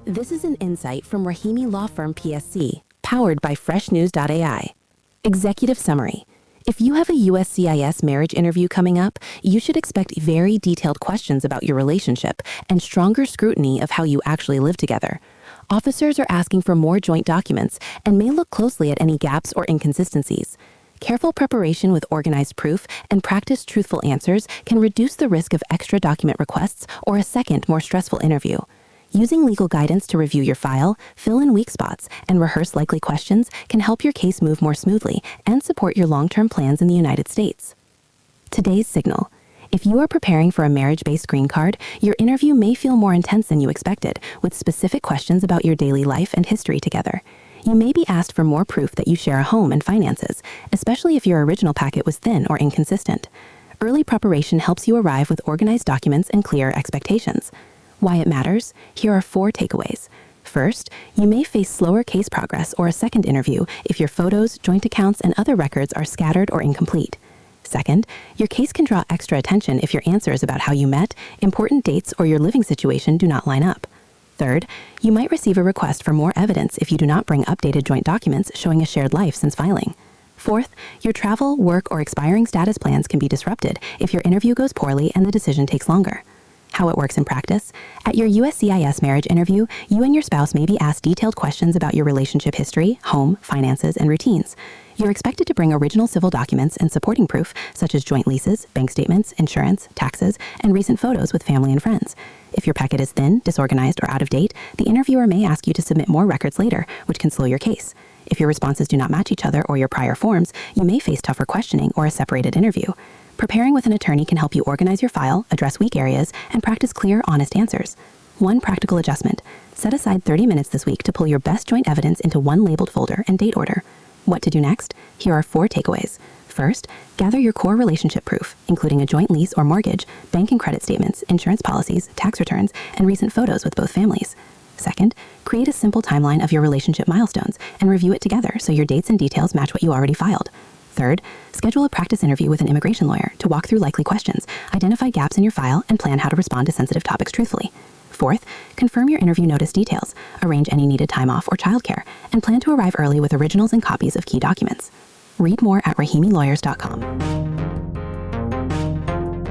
This is an insight from Rahimi Law Firm PSC, powered by freshnews.ai. Executive Summary. If you have a USCIS marriage interview coming up, you should expect very detailed questions about your relationship and stronger scrutiny of how you actually live together. Officers are asking for more joint documents and may look closely at any gaps or inconsistencies. Careful preparation with organized proof and practice truthful answers can reduce the risk of extra document requests or a second, more stressful interview. Using legal guidance to review your file, fill in weak spots, and rehearse likely questions can help your case move more smoothly and support your long-term plans in the United States. Today's signal. If you are preparing for a marriage-based green card, your interview may feel more intense than you expected, with specific questions about your daily life and history together. You may be asked for more proof that you share a home and finances, especially if your original packet was thin or inconsistent. Early preparation helps you arrive with organized documents and clear expectations. Why it matters? Here are 4 takeaways. First, you may face slower case progress or a second interview if your photos, joint accounts, and other records are scattered or incomplete. Second, your case can draw extra attention if your answers about how you met, important dates, or your living situation do not line up. Third, you might receive a request for more evidence if you do not bring updated joint documents showing a shared life since filing. Fourth, your travel, work, or expiring status plans can be disrupted if your interview goes poorly and the decision takes longer. How it works in practice. At your USCIS marriage interview, you and your spouse may be asked detailed questions about your relationship history, home, finances, and routines. You're expected to bring original civil documents and supporting proof, such as joint leases, bank statements, insurance, taxes, and recent photos with family and friends. If your packet is thin, disorganized, or out of date, the interviewer may ask you to submit more records later, which can slow your case. If your responses do not match each other or your prior forms, you may face tougher questioning or a separated interview. Preparing with an attorney can help you organize your file, address weak areas, and practice clear, honest answers. One practical adjustment. Set aside 30 minutes this week to pull your best joint evidence into one labeled folder and date order. What to do next? Here are 4 takeaways. First, gather your core relationship proof, including a joint lease or mortgage, bank and credit statements, insurance policies, tax returns, and recent photos with both families. Second, create a simple timeline of your relationship milestones and review it together so your dates and details match what you already filed. Third, schedule a practice interview with an immigration lawyer to walk through likely questions, identify gaps in your file, and plan how to respond to sensitive topics truthfully. Fourth, confirm your interview notice details, arrange any needed time off or childcare, and plan to arrive early with originals and copies of key documents. Read more at rahimilawyers.com.